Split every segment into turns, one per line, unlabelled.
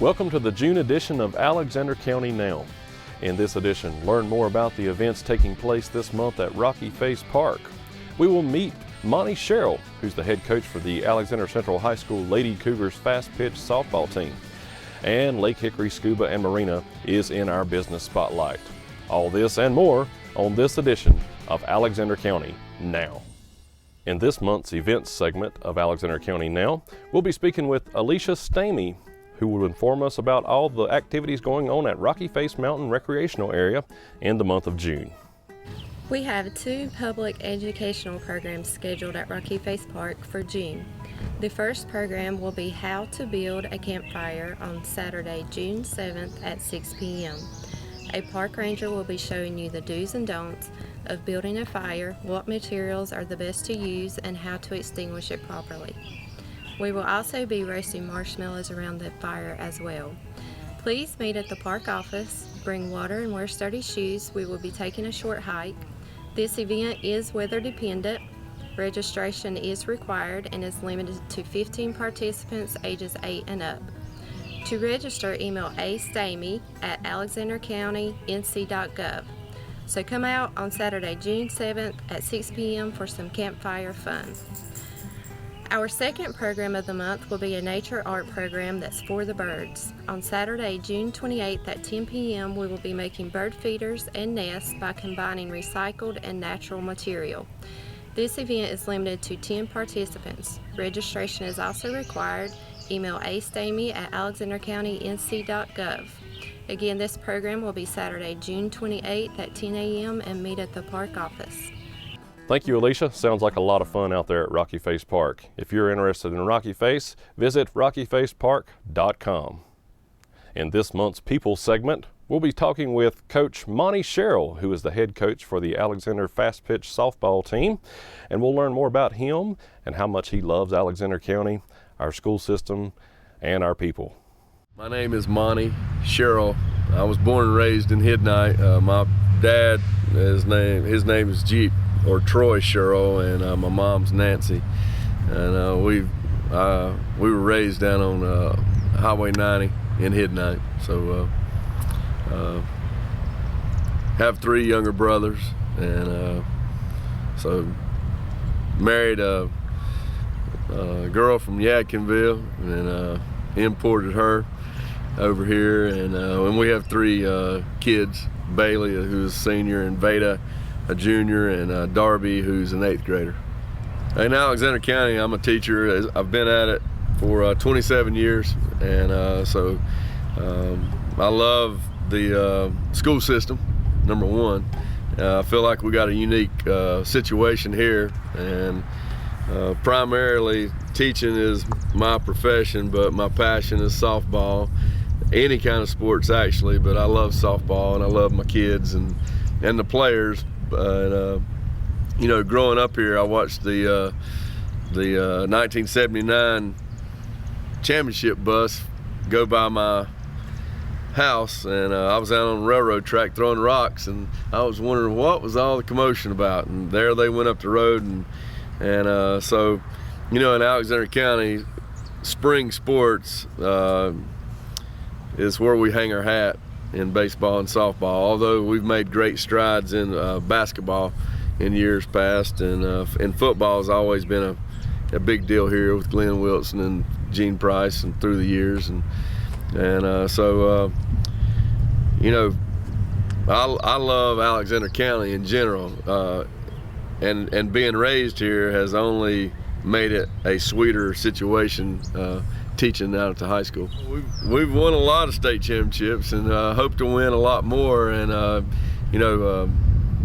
Welcome to the June edition of Alexander County Now. In this edition, learn more about the events taking place this month at Rocky Face Park. We will meet Monte Sherrill, who's the head coach for the Alexander Central High School Lady Cougars fast pitch softball team. And Lake Hickory Scuba and Marina is in our business spotlight. All this and more on this edition of Alexander County Now. In this month's events segment of Alexander County Now, we'll be speaking with Alicia Stamey, who will inform us about all the activities going on at Rocky Face Mountain Recreational Area in the month of June.
We have 2 public educational programs scheduled at Rocky Face Park for June. The first program will be How to Build a Campfire on Saturday, June 7th at 6 p.m. A park ranger will be showing you the do's and don'ts of building a fire, what materials are the best to use, and how to extinguish it properly. We will also be roasting marshmallows around the fire as well. Please meet at the park office, bring water and wear sturdy shoes. We will be taking a short hike. This event is weather dependent. Registration is required and is limited to 15 participants ages 8 and up. To register, email astamey@alexandercountync.gov. So come out on Saturday, June 7th at 6 p.m. for some campfire fun. Our second program of the month will be a nature art program that's for the birds. On Saturday, June 28th at 10 p.m. we will be making bird feeders and nests by combining recycled and natural material. This event is limited to 10 participants. Registration is also required. Email astamey@alexandercountync.gov. Again, this program will be Saturday, June 28th at 10 a.m. and meet at the park office.
Thank you, Alicia. Sounds like a lot of fun out there at Rocky Face Park. If you're interested in Rocky Face, visit rockyfacepark.com. In this month's People segment, we'll be talking with Coach Monte Sherrill, who is the head coach for the Alexander Fast Pitch Softball team, and we'll learn more about him and how much he loves Alexander County, our school system, and our people.
My name is Monte Sherrill. I was born and raised in Hidnight. My dad, his name is Jeep, or Troy Sherrill, and my mom's Nancy. And we were raised down on Highway 90 in Hidnight. So have 3 younger brothers, and so married a girl from Yadkinville, and imported her over here, and we have 3 kids: Bailey, who's a senior, and Veda, a junior, and Darby, who's an 8th grader. In Alexander County, I'm a teacher. I've been at it for 27 years, and so I love the school system, number one. I feel like we got a unique situation here, and primarily teaching is my profession, but my passion is softball, any kind of sports actually, but I love softball and I love my kids and the players. But you know, growing up here, I watched the 1979 championship bus go by my house, and I was out on the railroad track throwing rocks, and I was wondering what was all the commotion about. And there they went up the road, and so, you know, in Alexander County, spring sports is where we hang our hat in baseball and softball, although we've made great strides in basketball in years past, and football has always been a big deal here with Glenn Wilson and Gene Price and through the years, and so you know, I love Alexander County in general, and being raised here has only made it a sweeter situation teaching out at the high school. We've won a lot of state championships, and hope to win a lot more, and you know,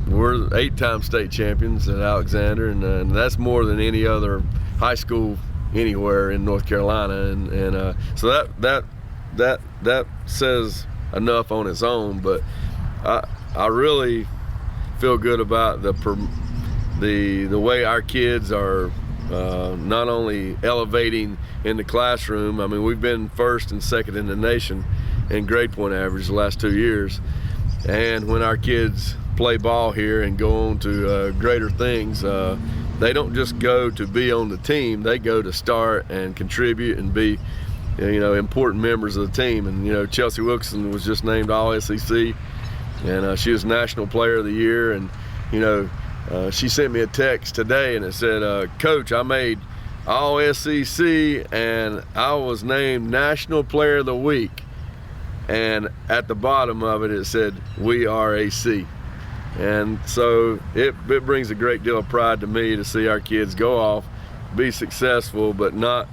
we're 8-time state champions at Alexander, and that's more than any other high school anywhere in North Carolina, and so that says enough on its own. But I really feel good about the way our kids are not only elevating in the classroom. I mean, we've been 1st and 2nd in the nation in grade point average the last 2 years, and when our kids play ball here and go on to greater things, they don't just go to be on the team, they go to start and contribute and be important members of the team. And Chelsea Wilkerson was just named All SEC, and she was National Player of the Year. And she sent me a text today, and it said, "Coach, I made All SEC, and I was named National Player of the Week." And at the bottom of it said, "We are AC." And so it brings a great deal of pride to me to see our kids go off, be successful, but not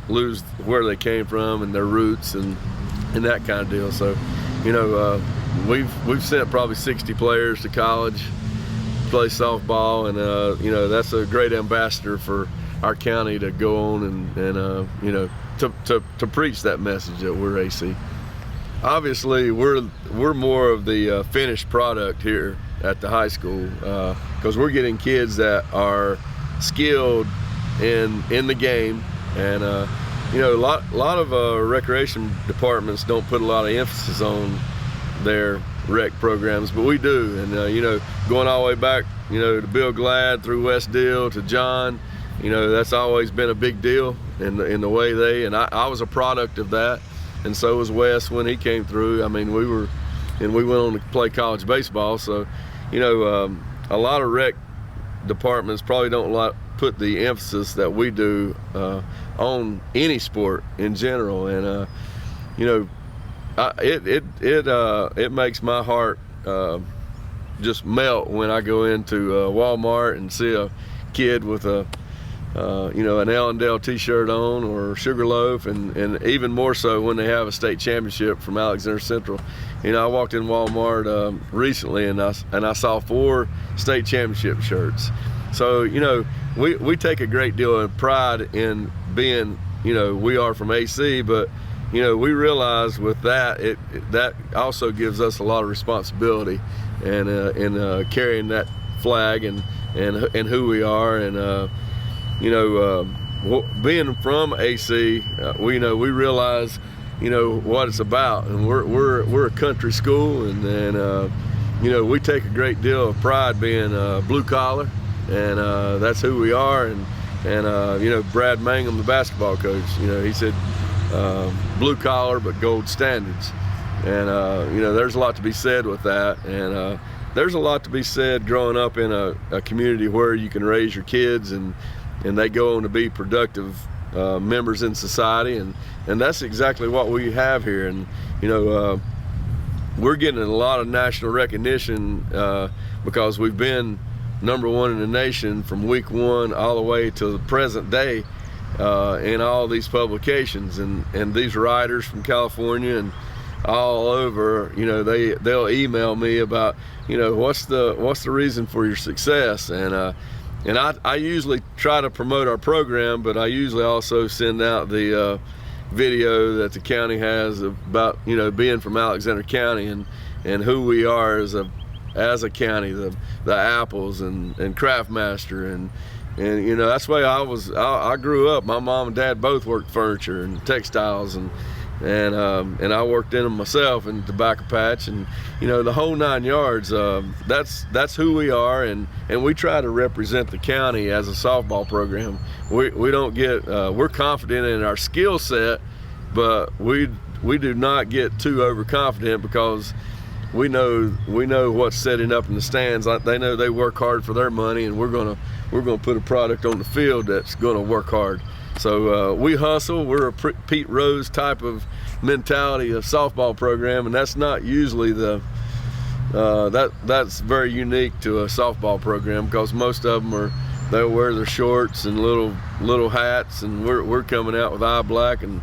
lose where they came from and their roots and that kind of deal. So, we've sent probably 60 players to college, play softball, and that's a great ambassador for our county to go on and to preach that message that we're AC. Obviously, we're more of the finished product here at the high school, because we're getting kids that are skilled in the game, and a lot of recreation departments don't put a lot of emphasis on their rec programs, but we do. And going all the way back, to Bill Glad through West Deal to John, that's always been a big deal in the way I was a product of that, and so was Wes when he came through. I mean, we went on to play college baseball, so a lot of rec departments probably don't put the emphasis that we do on any sport in general. And it makes my heart just melt when I go into Walmart and see a kid with an Allendale t-shirt on or Sugarloaf, and even more so when they have a state championship from Alexander Central. I walked in Walmart recently, and I saw 4 state championship shirts. So we take a great deal of pride in being, we are from AC, but we realize with that that also gives us a lot of responsibility in carrying that flag and who we are. And being from AC, we realize what it's about, and we're a country school, and we take a great deal of pride being blue collar, and that's who we are. And Brad Mangum, the basketball coach, he said blue collar but gold standards, and there's a lot to be said with that. And there's a lot to be said growing up in a community where you can raise your kids and they go on to be productive members in society, and that's exactly what we have here. And we're getting a lot of national recognition because we've been #1 in the nation from week 1 all the way to the present day in all these publications, and these writers from California and all over, they'll email me about what's the reason for your success. And I usually try to promote our program, but I usually also send out the video that the county has about being from Alexander County and who we are as a county, the apples and Craftmaster, and that's the way I grew up. My mom and dad both worked furniture and textiles, and I worked in them myself in tobacco patch, and the whole 9 yards. That's who we are, and we try to represent the county as a softball program. We don't get we're confident in our skill set, but we do not get too overconfident, because we know what's setting up in the stands. They know they work hard for their money, and we're gonna put a product on the field that's gonna work hard. So we hustle. We're a Pete Rose type of mentality of softball program, and that's not usually that's very unique to a softball program, because most of them they'll wear their shorts and little hats, and we're coming out with eye black and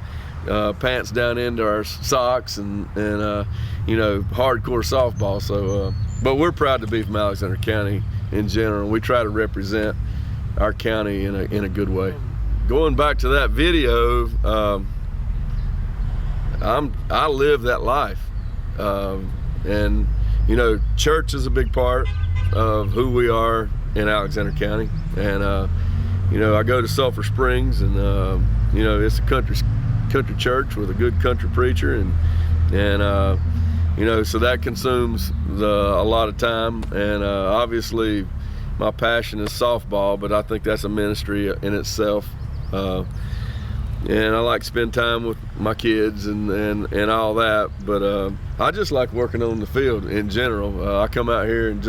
pants down into our socks and hardcore softball. So but we're proud to be from Alexander County in general. We try to represent our county in a good way. Going back to that video, I live that life, and church is a big part of who we are in Alexander County. And I go to Sulphur Springs, and it's a country church with a good country preacher, and so that consumes a lot of time. And obviously my passion is softball, but I think that's a ministry in itself. and I like to spend time with my kids and all that. But I just like working on the field in general. I come out here and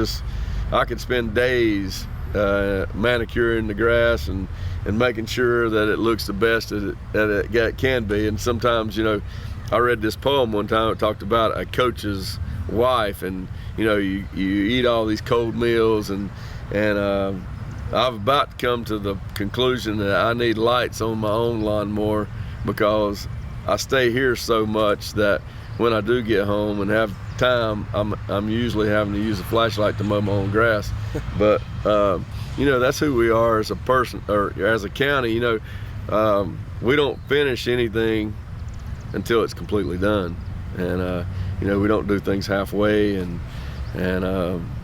I could spend days manicuring the grass and making sure that it looks the best that it can be. And sometimes, you know, I read this poem one time that talked about a coach's wife, and you know, you eat all these cold meals, and I'm about to come to the conclusion that I need lights on my own lawnmower, because I stay here so much that when I do get home and have time, I'm usually having to use a flashlight to mow my own grass. But you know, that's who we are as a person, or as a county. You know, we don't finish anything until it's completely done, and you know, we don't do things halfway, and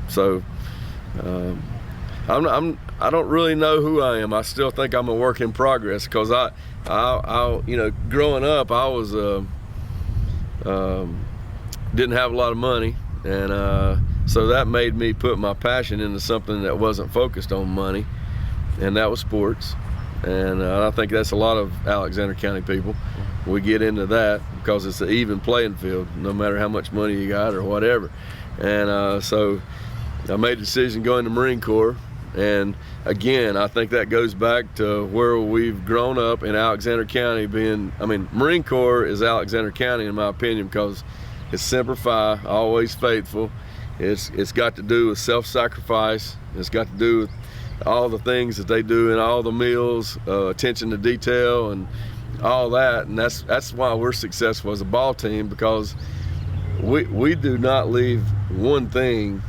so I don't really know who I am. I still think I'm a work in progress, because I you know, growing up, I was didn't have a lot of money, and so that made me put my passion into something that wasn't focused on money, and that was sports. And I think that's a lot of Alexander County people. We get into that because it's an even playing field, no matter how much money you got or whatever. And so I made a decision going to Marine Corps. And again, I think that goes back to where we've grown up in Alexander County being, I mean, Marine Corps is Alexander County in my opinion, because it's Semper Fi, always faithful. It's got to do with self-sacrifice. It's got to do with all the things that they do in all the meals, attention to detail and all that. And that's why we're successful as a ball team, because we do not leave one thing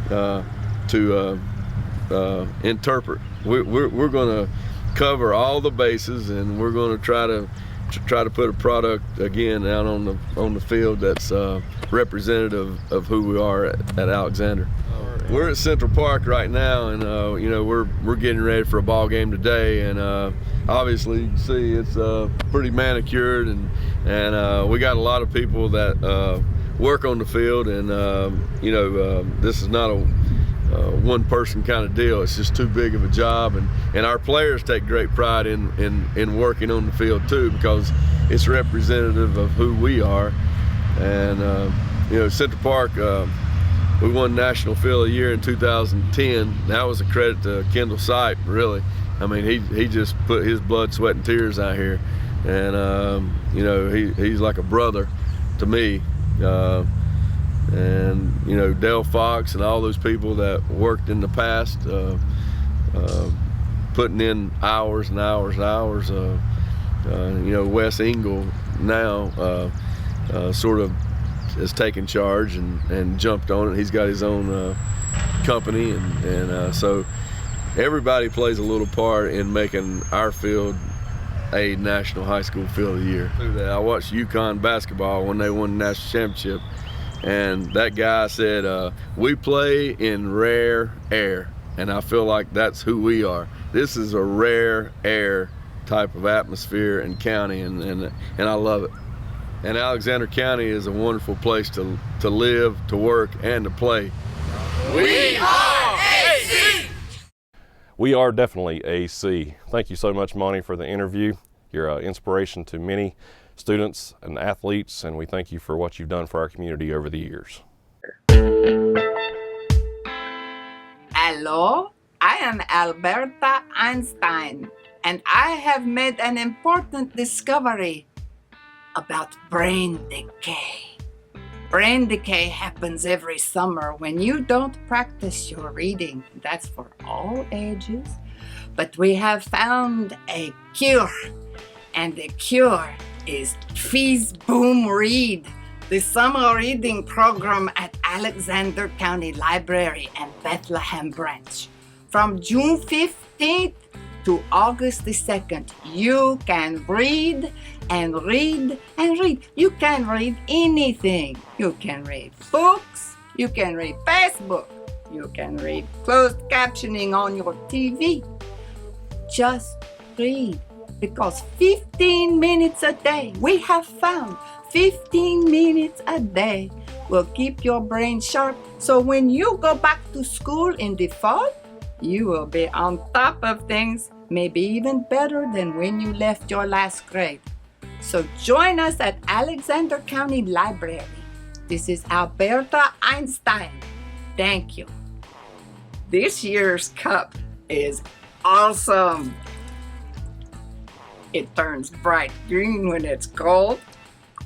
to interpret. We're going to cover all the bases, and we're going to try to put a product again out on the field that's representative of who we are at Alexander. We're at Central Park right now, and you know, we're getting ready for a ball game today, and obviously you can see it's pretty manicured, and we got a lot of people that work on the field, and you know, this is not a one person kind of deal. It's just too big of a job, and our players take great pride in working on the field too, because it's representative of who we are. And you know, Central Park, we won National Field of the Year in 2010. That was a credit to Kendall Sipe, really. I mean, he just put his blood, sweat, and tears out here, and you know, he's like a brother to me. And you know, Dale Fox and all those people that worked in the past, putting in hours and hours and hours. You know, Wes Engel now sort of has taken charge and jumped on it. He's got his own company, and so everybody plays a little part in making our field a National High School Field of the Year. I watched UConn basketball when they won the national championship, and that guy said, we play in rare air, and I feel like that's who we are. This is a rare air type of atmosphere and county, and I love it. And Alexander County is a wonderful place to live, to work, and to play.
We are AC!
We are definitely AC. Thank you so much, Monte, for the interview. You're an inspiration to many students and athletes, and we thank you for what you've done for our community over the years.
Hello, I am Alberta Einstein, and I have made an important discovery about brain decay. Brain decay happens every summer when you don't practice your reading. That's for all ages. But we have found a cure, and the cure is Fees Boom Read, the summer reading program at Alexander County Library and Bethlehem Branch. From June 15th to August the 2nd, you can read and read and read. You can read anything. You can read books, you can read Facebook, you can read closed captioning on your TV. Just read, because 15 minutes a day, we have found 15 minutes a day will keep your brain sharp. So when you go back to school in the fall, You will be on top of things, maybe even better than when you left your last grade. So join us at Alexander County Library. This is Alberta Einstein. Thank you. This year's cup is awesome. It turns bright green when it's cold.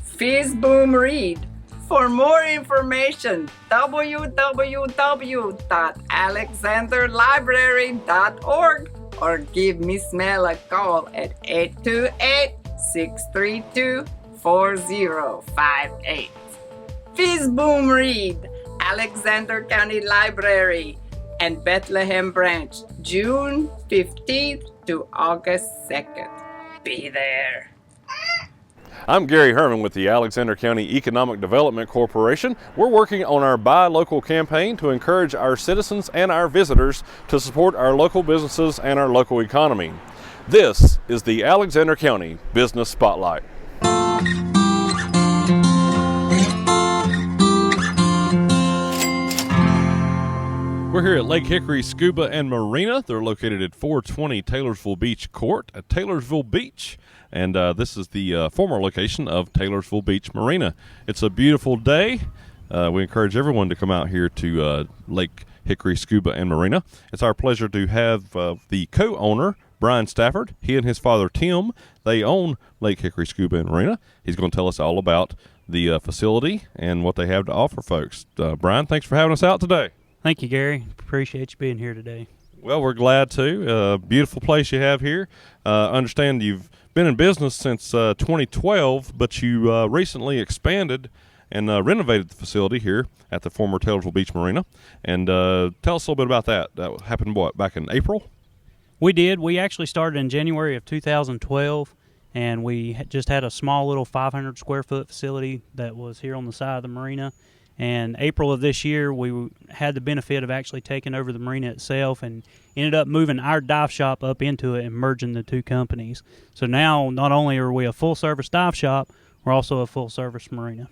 Fizz Boom Read. For more information, www.alexanderlibrary.org or give Miss Mel a call at 828-632-4058. Fizz Boom Read, Alexander County Library and Bethlehem Branch, June 15th to August 2nd. Be there.
I'm Gary Herman with the Alexander County Economic Development Corporation. We're working on our Buy Local campaign to encourage our citizens and our visitors to support our local businesses and our local economy. This is the Alexander County Business Spotlight. We're here at Lake Hickory Scuba and Marina. They're located at 420 Taylorsville Beach Court at Taylorsville Beach. And this is the former location of Taylorsville Beach Marina. It's a beautiful day. We encourage everyone to come out here to Lake Hickory Scuba and Marina. It's our pleasure to have the co-owner, Brian Stafford. He and his father, Tim, they own Lake Hickory Scuba and Marina. He's going to tell us all about the facility and what they have to offer folks. Brian, thanks for having us out today.
Thank you, Gary. Appreciate you being here today.
Well, we're glad to. Beautiful place you have here. Understand you've been in business since 2012, but you recently expanded and renovated the facility here at the former Taylorsville Beach Marina. And tell us a little bit about that. That happened, back in April?
We did. We actually started in January of 2012, and we just had a small little 500 square foot facility that was here on the side of the marina. And April of this year, we had the benefit of actually taking over the marina itself and ended up moving our dive shop up into it and merging the two companies. So now, not only are we a full-service dive shop, we're also a full-service marina.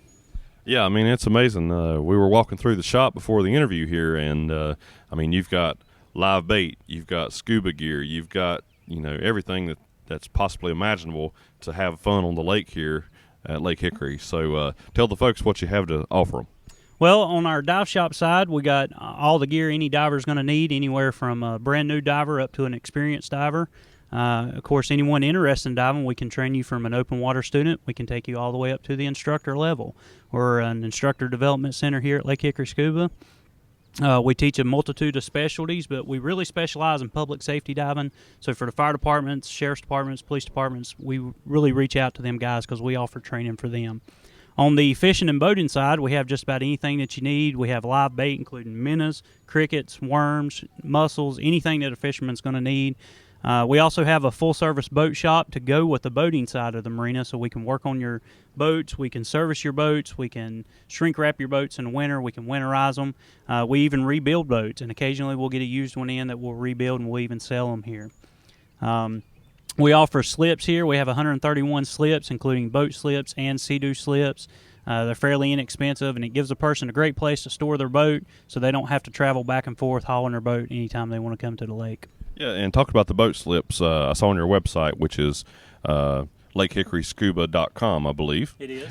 Yeah, I mean, it's amazing. We were walking through the shop before the interview here, and, I mean, you've got live bait, you've got scuba gear, you've got, everything that's possibly imaginable to have fun on the lake here at Lake Hickory. So tell the folks what you have to offer them.
Well, on our dive shop side, we got all the gear any diver's going to need, anywhere from a brand new diver up to an experienced diver. Of course, anyone interested in diving, we can train you from an open water student. We can take you all the way up to the instructor level. We're an instructor development center here at Lake Hickory Scuba. We teach a multitude of specialties, but we really specialize in public safety diving. So for the fire departments, sheriff's departments, police departments, we really reach out to them guys because we offer training for them. On the fishing and boating side, we have just about anything that you need. We have live bait, including minnows, crickets, worms, mussels, anything that a fisherman's going to need. We also have a full-service boat shop to go with the boating side of the marina, so we can work on your boats, we can service your boats, we can shrink-wrap your boats in the winter, we can winterize them. We even rebuild boats, and occasionally we'll get a used one in that we'll rebuild, and we'll even sell them here. We offer slips here. We have 131 slips, including boat slips and Sea-Doo slips. They're fairly inexpensive, and it gives a person a great place to store their boat so they don't have to travel back and forth hauling their boat anytime they want to come to the lake.
Yeah, and talk about the boat slips. I saw on your website, which is lakehickoryscuba.com, I believe.
It is.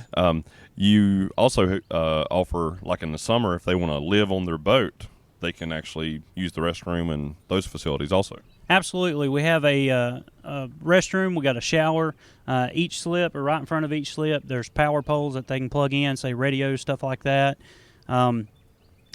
You also offer, like in the summer, if they want to live on their boat, they can actually use the restroom and those facilities also.
Absolutely. We have a restroom. We got a shower. Each slip, or right in front of each slip, there's power poles that they can plug in, say radios, stuff like that.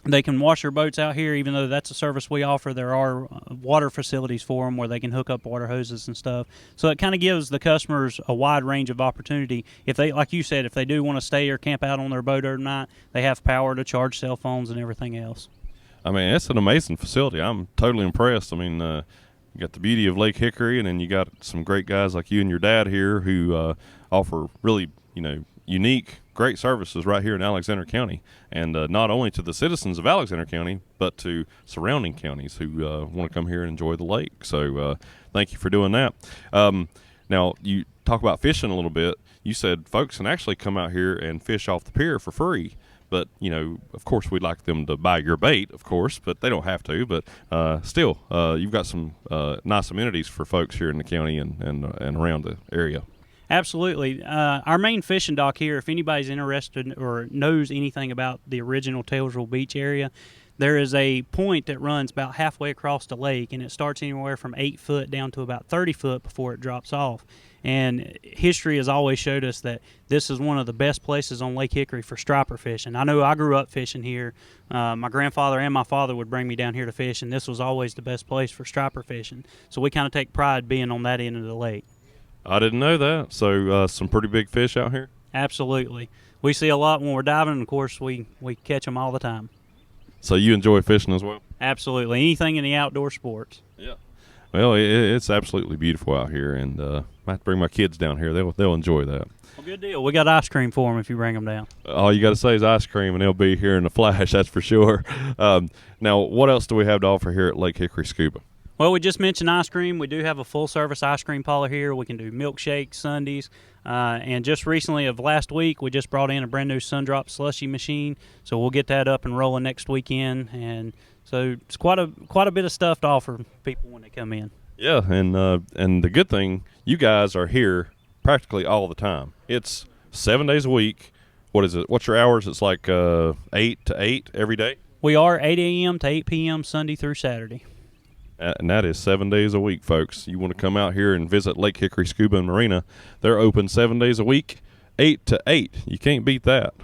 They can wash their boats out here, even though that's a service we offer. There are water facilities for them where they can hook up water hoses and stuff. So it kind of gives the customers a wide range of opportunity. If they, like you said, if they do want to stay or camp out on their boat or not, they have power to charge cell phones and everything else.
I mean, it's an amazing facility. I'm totally impressed. I mean, you got the beauty of Lake Hickory, and then you got some great guys like you and your dad here who offer really, unique, great services right here in Alexander County, and not only to the citizens of Alexander County, but to surrounding counties who want to come here and enjoy the lake. So thank you for doing that. Now, you talk about fishing a little bit. You said folks can actually come out here and fish off the pier for free, But, of course, we'd like them to buy your bait, of course, but they don't have to. But still, you've got some nice amenities for folks here in the county and around the area.
Absolutely. Our main fishing dock here, if anybody's interested or knows anything about the original Taylorsville Beach area, there is a point that runs about halfway across the lake, and it starts anywhere from 8 foot down to about 30 foot before it drops off. And history has always showed us that this is one of the best places on Lake Hickory for striper fishing. I know I grew up fishing here. My grandfather and my father would bring me down here to fish, and this was always the best place for striper fishing. So we kind of take pride being on that end of the lake.
I didn't know that. So some pretty big fish out here?
Absolutely. We see a lot when we're diving, and of course we catch them all the time.
So you enjoy fishing as well?
Absolutely. Anything in the outdoor sports.
Yeah. Well, it's absolutely beautiful out here, and I have to bring my kids down here. They'll enjoy that.
Well, good deal. We got ice cream for them if you bring them down.
All you got to say is ice cream, and they'll be here in a flash, that's for sure. Now, what else do we have to offer here at Lake Hickory Scuba?
Well, we just mentioned ice cream. We do have a full-service ice cream parlor here. We can do milkshakes, sundaes, and just recently of last week, we just brought in a brand-new Sundrop slushy machine, so we'll get that up and rolling next weekend. And so it's quite a bit of stuff to offer people when they come in. Yeah,
and the good thing, you guys are here practically all the time. It's 7 days a week. What is it? What's your hours? It's like 8 to 8 every day?
We are 8 a.m. to 8 p.m. Sunday through Saturday.
And that is 7 days a week, folks. You want to come out here and visit Lake Hickory Scuba and Marina. They're open 7 days a week, 8 to 8. You can't beat that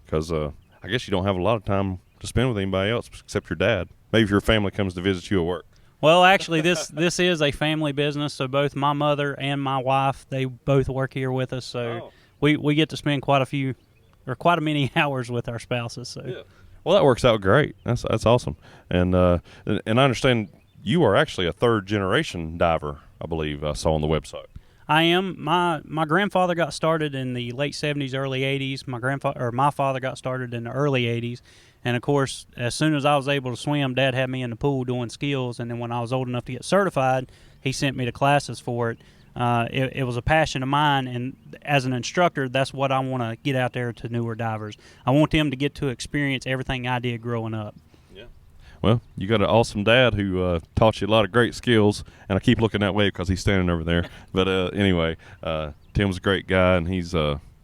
because I guess you don't have a lot of time to spend with anybody else except your dad. Maybe if your family comes to visit you at work.
Well, actually, this is a family business, so both my mother and my wife, they both work here with us, so we get to spend quite a many hours with our spouses. So.
Yeah. Well, that works out great. That's awesome. And I understand you are actually a third-generation diver, I believe I saw on the website.
I am. My grandfather got started in the late 70s, early 80s. My father got started in the early 80s. And, of course, as soon as I was able to swim, Dad had me in the pool doing skills. And then when I was old enough to get certified, he sent me to classes for it. It was a passion of mine, and as an instructor, that's what I want to get out there to newer divers. I want them to get to experience everything I did growing up.
Well, you got an awesome dad who taught you a lot of great skills, and I keep looking that way because he's standing over there. But anyway, Tim's a great guy, and he's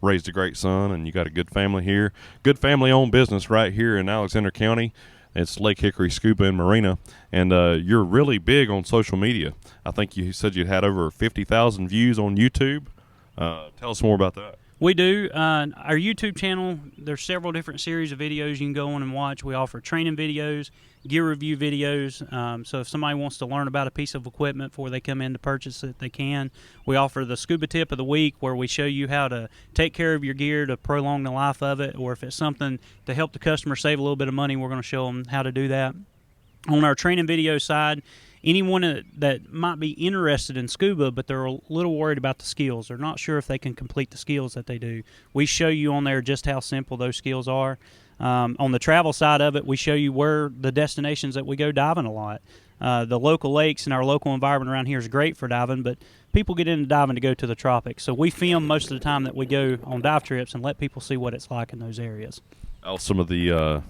raised a great son, and you got a good family here. Good family-owned business right here in Alexander County. It's Lake Hickory Scuba and Marina, and you're really big on social media. I think you said you had over 50,000 views on YouTube. Tell us more about that.
We do. Our YouTube channel, there's several different series of videos you can go on and watch. We offer training videos, gear review videos. So if somebody wants to learn about a piece of equipment before they come in to purchase it, they can. We offer the Scuba Tip of the Week, where we show you how to take care of your gear to prolong the life of it, or if it's something to help the customer save a little bit of money, we're going to show them how to do that. On our training video side, anyone that might be interested in scuba, but they're a little worried about the skills, they're not sure if they can complete the skills that they do, we show you on there just how simple those skills are. On the travel side of it, we show you where the destinations that we go diving a lot. The local lakes and our local environment around here is great for diving, but people get into diving to go to the tropics. So we film most of the time that we go on dive trips and let people see what it's like in those areas.
Some of the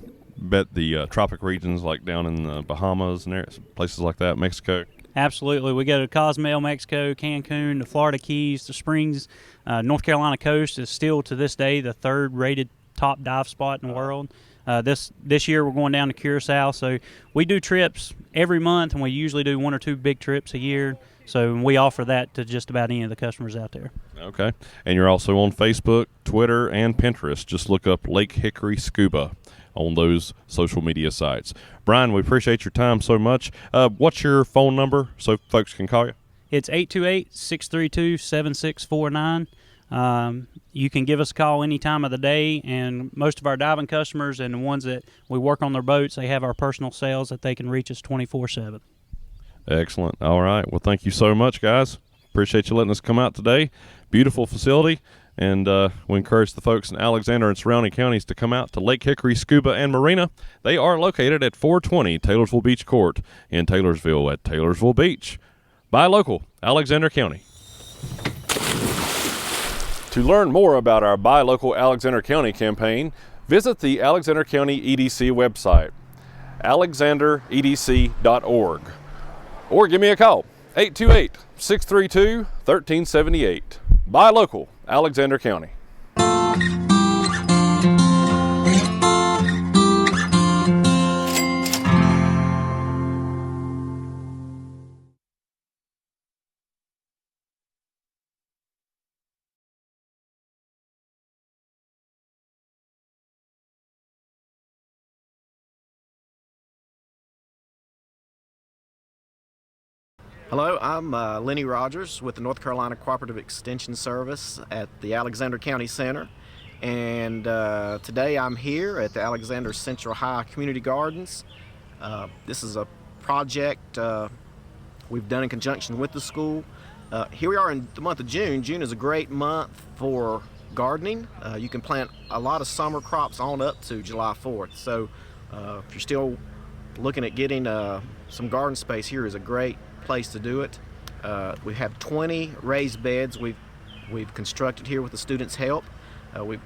tropic regions, like down in the Bahamas and places like that, Mexico.
Absolutely. We go to Cozumel, Mexico, Cancun, the Florida Keys, the Springs. North Carolina coast is still to this day the third rated top dive spot in the world. This year we're going down to Curacao. So we do trips every month, and we usually do 1 or 2 big trips a year. So we offer that to just about any of the customers out there.
Okay. And you're also on Facebook, Twitter, and Pinterest. Just look up Lake Hickory Scuba on those social media sites. Brian, we appreciate your time so much. What's your phone number so folks can call you?
It's 828-632-7649. You can give us a call any time of the day, and most of our diving customers and the ones that we work on their boats, they have our personal sales that they can reach us 24/7.
Excellent. All right. Well, thank you so much, guys. Appreciate you letting us come out today. Beautiful facility. And we encourage the folks in Alexander and surrounding counties to come out to Lake Hickory Scuba and Marina. They are located at 420 Taylorsville Beach Court in Taylorsville at Taylorsville Beach. Buy local, Alexander County. To learn more about our Buy Local Alexander County campaign, Visit the Alexander County EDC website, alexanderedc.org, or give me a call, 828-632-1378. Buy local, Alexander County.
Hello, I'm Lenny Rogers with the North Carolina Cooperative Extension Service at the Alexander County Center, and today I'm here at the Alexander Central High Community Gardens. This is a project we've done in conjunction with the school. Here we are in the month of June. June is a great month for gardening. You can plant a lot of summer crops on up to July 4th, so if you're still looking at getting some garden space, here is a great place to do it. We have 20 raised beds we've constructed here with the students' help. We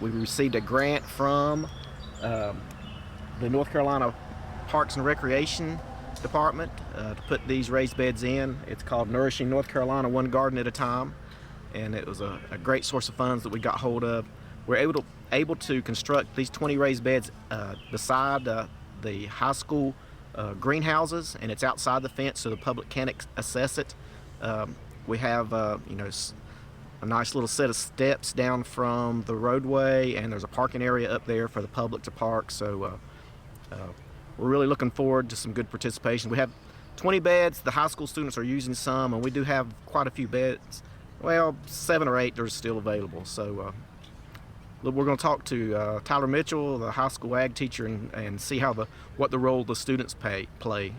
received a grant from the North Carolina Parks and Recreation Department to put these raised beds in. It's called Nourishing North Carolina One Garden at a Time, and it was a great source of funds that we got hold of. We're able to construct these 20 raised beds beside the high school greenhouses, and it's outside the fence so the public can access it. We have a nice little set of steps down from the roadway, and there's a parking area up there for the public to park, so we're really looking forward to some good participation. We have 20 beds. The high school students are using some, and we do have quite a few beds. Well, 7 or 8 are still available, so we're going to talk to Tyler Mitchell, the high school ag teacher, and see how what the role the students play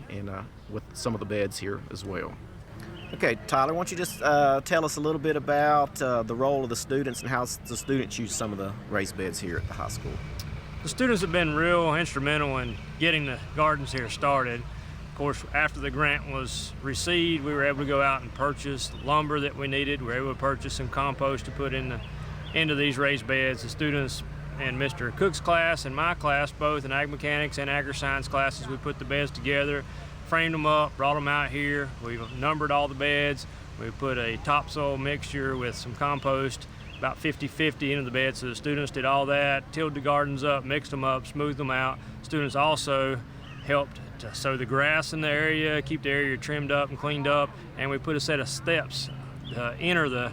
in with some of the beds here as well. Okay, Tyler, why don't you just tell us a little bit about the role of the students and how the students use some of the raised beds here at the high school?
The students have been real instrumental in getting the gardens here started. Of course, after the grant was received, we were able to go out and purchase lumber that we needed. We were able to purchase some compost to put into these raised beds. The students in Mr. Cook's class and my class, both in ag mechanics and agri-science classes, we put the beds together, framed them up, brought them out here. We've numbered all the beds. We put a topsoil mixture with some compost, about 50-50 into the bed. So the students did all that, tilled the gardens up, mixed them up, smoothed them out. Students also helped to sow the grass in the area, keep the area trimmed up and cleaned up, and we put a set of steps to enter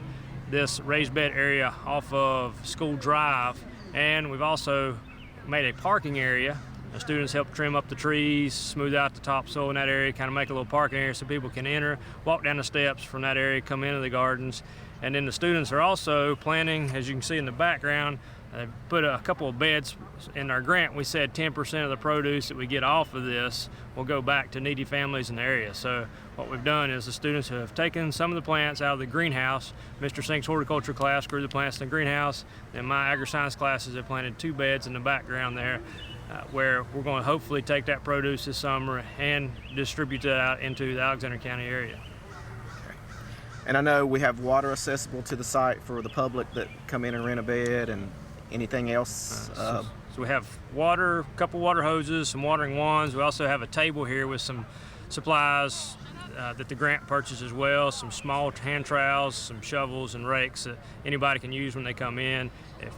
this raised bed area off of School Drive, and we've also made a parking area. The students helped trim up the trees, smooth out the topsoil in that area, kind of make a little parking area so people can enter, walk down the steps from that area, come into the gardens. And then the students are also planting, as you can see in the background, they put a couple of beds in our grant. We said 10% of the produce that we get off of this will go back to needy families in the area. So what we've done is the students have taken some of the plants out of the greenhouse. Mr. Sink's horticulture class grew the plants in the greenhouse, and my agri-science classes have planted 2 beds in the background there, where we're going to hopefully take that produce this summer and distribute that out into the Alexander County area.
And I know we have water accessible to the site for the public that come in and rent a bed, and anything else?
So we have water, a couple water hoses, some watering wands. We also have a table here with some supplies that the grant purchased as well, some small hand trowels, some shovels and rakes that anybody can use when they come in. If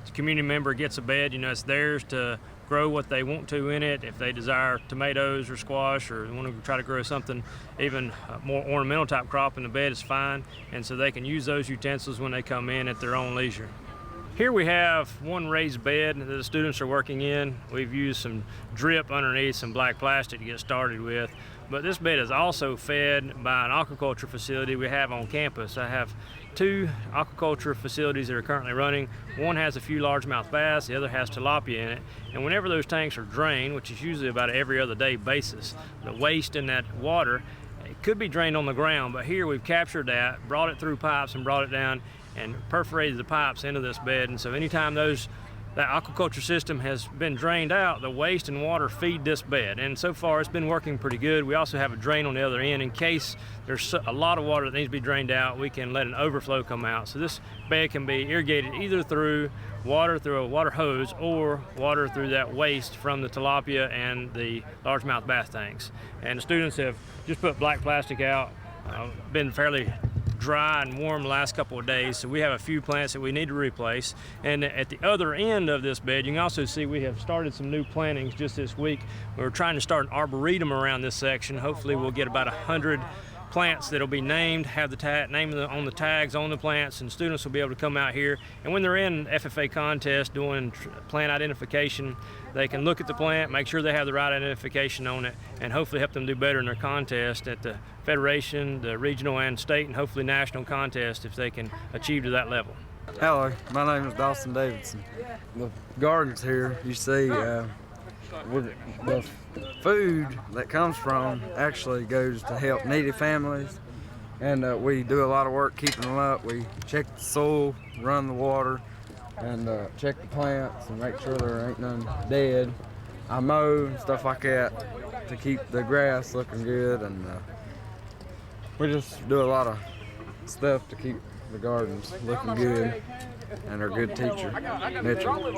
a community member gets a bed, it's theirs to grow what they want to in it. If they desire tomatoes or squash, or want to try to grow something even more ornamental type crop in the bed, is fine. And so they can use those utensils when they come in at their own leisure. Here we have one raised bed that the students are working in. We've used some drip underneath some black plastic to get started with. But this bed is also fed by an aquaculture facility we have on campus. I have 2 aquaculture facilities that are currently running. One has a few largemouth bass, the other has tilapia in it. And whenever those tanks are drained, which is usually about every other day basis, the waste in that water, it could be drained on the ground, but here we've captured that, brought it through pipes and brought it down and perforated the pipes into this bed. And so anytime that aquaculture system has been drained out, the waste and water feed this bed. And so far it's been working pretty good. We also have a drain on the other end in case there's a lot of water that needs to be drained out. We can let an overflow come out. So this bed can be irrigated either through water through a water hose or water through that waste from the tilapia and the largemouth bass tanks. And the students have just put black plastic out, been fairly dry and warm the last couple of days, so we have a few plants that we need to replace. And at the other end of this bed, you can also see we have started some new plantings just this week. We're trying to start an arboretum around this section. Hopefully we'll get about 100 plants that'll be named, have the name on the tags on the plants, and students will be able to come out here. And when they're in FFA contest doing plant identification, they can look at the plant, make sure they have the right identification on it, and hopefully help them do better in their contest at the Federation, the regional and state, and hopefully national contest if they can achieve to that level.
Hello, my name is Dawson Davidson. The gardens here, you see, the food that comes from actually goes to help needy families, and we do a lot of work keeping them up. We check the soil, run the water, and check the plants and make sure there ain't none dead. I mow and stuff like that to keep the grass looking good, and we just do a lot of stuff to keep the gardens looking good, and our good teacher, Mitchell.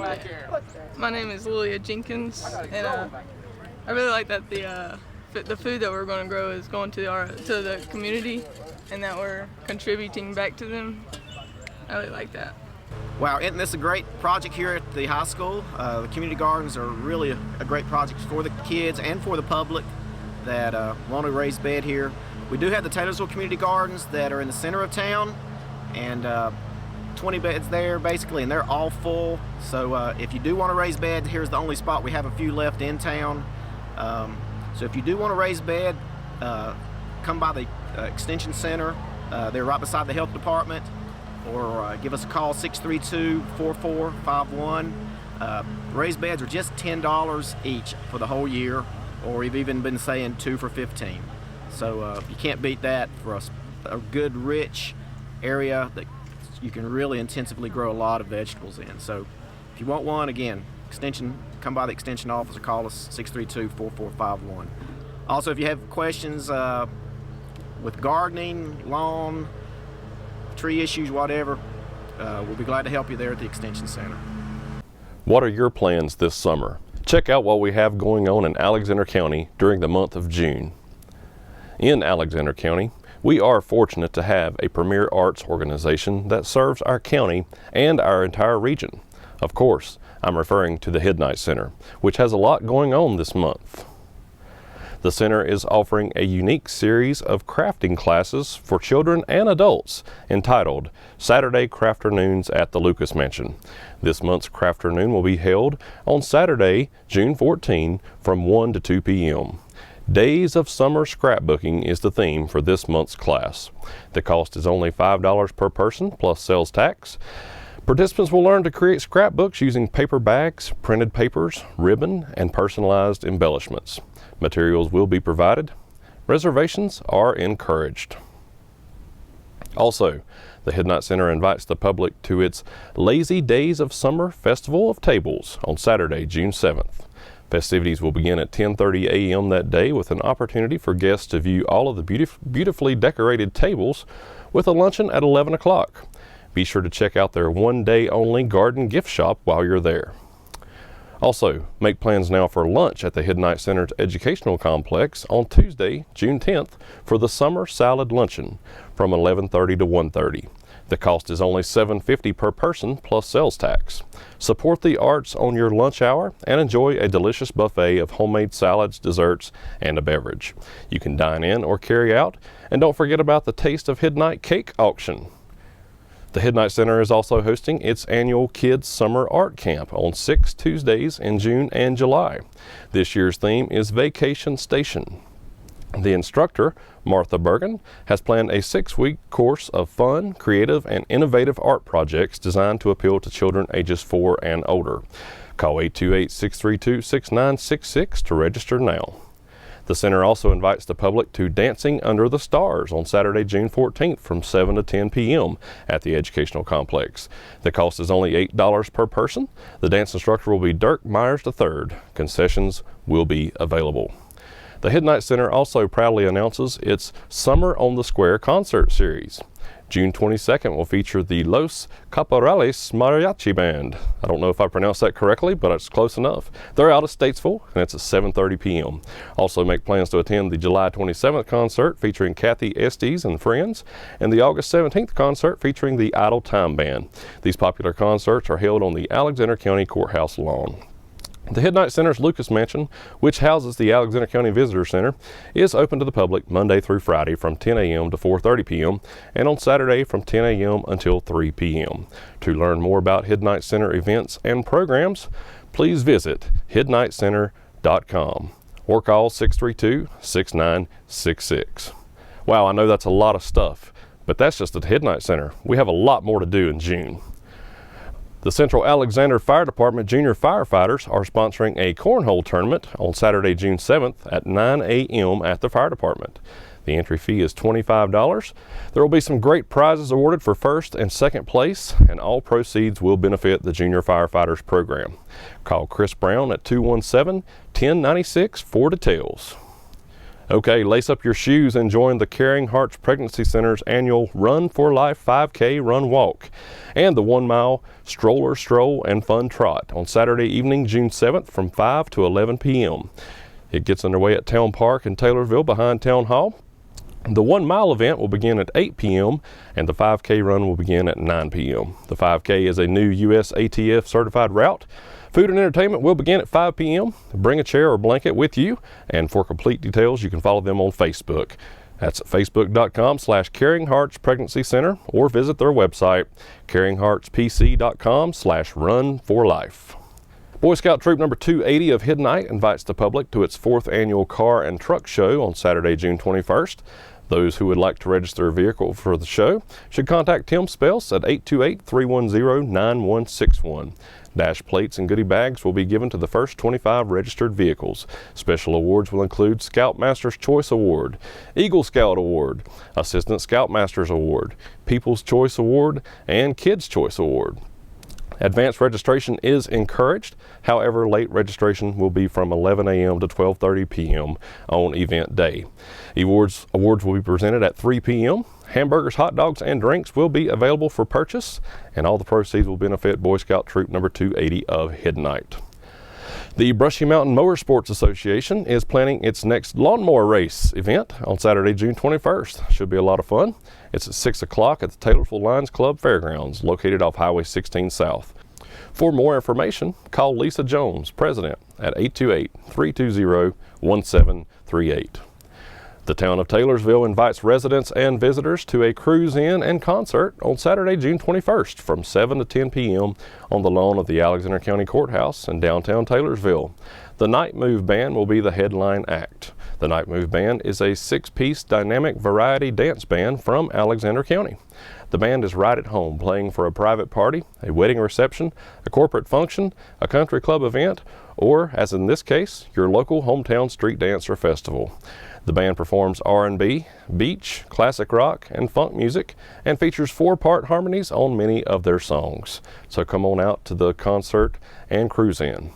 My name is Lilia Jenkins, and I really like that the food that we're going to grow is going to the community, and that we're contributing back to them. I really like that.
Wow, isn't this a great project here at the high school? The community gardens are really a great project for the kids and for the public that want to raise bed here. We do have the Taylorsville Community Gardens that are in the center of town, and 20 beds there basically, and they're all full. So if you do want to raise bed, here's the only spot. We have a few left in town. So if you do want to raise bed, come by the Extension Center. They're right beside the health department, or give us a call, 632-4451. Raised beds are just $10 each for the whole year, or we've even been saying 2 for $15. So you can't beat that for a good, rich area that you can really intensively grow a lot of vegetables in. So if you want one, again, Extension, come by the Extension office or call us, 632-4451. Also, if you have questions with gardening, lawn, tree issues, whatever, we'll be glad to help you there at the Extension Center.
What are your plans this summer? Check out what we have going on in Alexander County during the month of June. In Alexander County, we are fortunate to have a premier arts organization that serves our county and our entire region. Of course, I'm referring to the Midnight Center, which has a lot going on this month. The center is offering a unique series of crafting classes for children and adults entitled Saturday Crafternoons at the Lucas Mansion. This month's Crafternoon will be held on Saturday, June 14 from 1 to 2 p.m. Days of Summer Scrapbooking is the theme for this month's class. The cost is only $5 per person plus sales tax. Participants will learn to create scrapbooks using paper bags, printed papers, ribbon, and personalized embellishments. Materials will be provided. Reservations are encouraged. Also, the Midnight Center invites the public to its Lazy Days of Summer Festival of Tables on Saturday, June 7th. Festivities will begin at 10:30 a.m. that day with an opportunity for guests to view all of the beautifully decorated tables with a luncheon at 11 o'clock. Be sure to check out their one-day-only garden gift shop while you're there. Also, make plans now for lunch at the Midnight Center's Educational Complex on Tuesday, June 10th for the Summer Salad Luncheon from 11:30 to 1:30. The cost is only $7.50 per person plus sales tax. Support the arts on your lunch hour and enjoy a delicious buffet of homemade salads, desserts, and a beverage. You can dine in or carry out, and don't forget about the Taste of Midnight Cake auction. The Midnight Center is also hosting its annual Kids Summer Art Camp on 6 Tuesdays in June and July. This year's theme is Vacation Station. The instructor, Martha Bergen, has planned a 6-week course of fun, creative, and innovative art projects designed to appeal to children ages 4 and older. Call 828-632-6966 to register now. The center also invites the public to Dancing Under the Stars on Saturday, June 14th from 7 to 10 p.m. at the Educational Complex. The cost is only $8 per person. The dance instructor will be Dirk Myers III. Concessions will be available. The Midnight Center also proudly announces its Summer on the Square concert series. June 22nd will feature the Los Caporales Mariachi Band. I don't know if I pronounced that correctly, but it's close enough. They're out of Statesville, and it's at 7:30 p.m. Also make plans to attend the July 27th concert featuring Kathy Estes and Friends, and the August 17th concert featuring the Idle Time Band. These popular concerts are held on the Alexander County Courthouse lawn. The Head-Night Center's Lucas Mansion, which houses the Alexander County Visitor Center, is open to the public Monday through Friday from 10 a.m. to 4:30 p.m. and on Saturday from 10 a.m. until 3 p.m. To learn more about Head-Night Center events and programs, please visit headnightcenter.com or call 632-6966. Wow, I know that's a lot of stuff, but that's just at the Head-Night Center. We have a lot more to do in June. The Central Alexander Fire Department junior firefighters are sponsoring a cornhole tournament on Saturday, June 7th at 9 a.m. at the fire department. The entry fee is $25. There will be some great prizes awarded for first and second place, and all proceeds will benefit the Junior Firefighters program. Call Chris Brown at 217-1096 for details. Okay, lace up your shoes and join the Caring Hearts Pregnancy Center's annual Run for Life 5K Run Walk and the 1 mile Stroller Stroll and Fun Trot on Saturday evening, June 7th from 5 to 11 p.m. It gets underway at Town Park in Taylorsville behind Town Hall. The 1 mile event will begin at 8 p.m. and the 5K run will begin at 9 p.m. The 5K is a new US ATF certified route. Food and entertainment will begin at 5 p.m. Bring a chair or blanket with you, and for complete details, you can follow them on Facebook. That's facebook.com/Caring Hearts Pregnancy Center or visit their website, caringheartspc.com/Run for Life. Boy Scout Troop number 280 of Hidnight invites the public to its 4th annual car and truck show on Saturday, June 21st. Those who would like to register a vehicle for the show should contact Tim Spels at 828-310-9161. Dash plates and goodie bags will be given to the first 25 registered vehicles. Special awards will include Scoutmaster's Choice Award, Eagle Scout Award, Assistant Scoutmaster's Award, People's Choice Award, and Kids' Choice Award. Advanced registration is encouraged. However, late registration will be from 11 a.m. to 12:30 p.m. on event day. Awards will be presented at 3 p.m. Hamburgers, hot dogs, and drinks will be available for purchase, and all the proceeds will benefit Boy Scout Troop number 280 of Hidnight. The Brushy Mountain Motorsports Association is planning its next lawnmower race event on Saturday, June 21st. Should be a lot of fun. It's at 6 o'clock at the Taylorsville Lions Club Fairgrounds, located off Highway 16 South. For more information, call Lisa Jones, President, at 828-320-1738. The town of Taylorsville invites residents and visitors to a cruise-in and concert on Saturday, June 21st from 7 to 10 p.m. on the lawn of the Alexander County Courthouse in downtown Taylorsville. The Night Move Band will be the headline act. The Night Move Band is a 6-piece dynamic variety dance band from Alexander County. The band is right at home, playing for a private party, a wedding reception, a corporate function, a country club event, or, as in this case, your local hometown street dance or festival. The band performs R&B, beach, classic rock, and funk music, and features 4-part harmonies on many of their songs. So come on out to the concert and cruise in.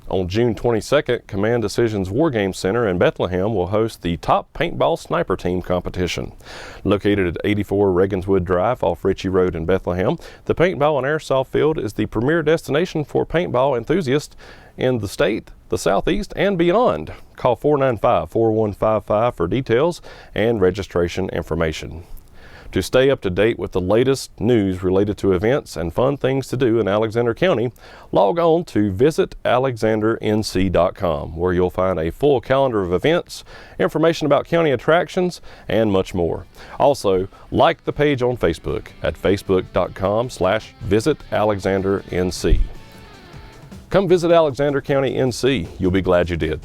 On June 22nd, Command Decisions War Game Center in Bethlehem will host the Top Paintball Sniper Team competition. Located at 84 Regenswood Drive off Ritchie Road in Bethlehem, the paintball and airsoft field is the premier destination for paintball enthusiasts in the state, the Southeast, and beyond. Call 495-4155 for details and registration information. To stay up to date with the latest news related to events and fun things to do in Alexander County, log on to visitalexandernc.com, where you'll find a full calendar of events, information about county attractions, and much more. Also, like the page on Facebook at facebook.com/visitalexandernc. Come visit Alexander County, NC. You'll be glad you did.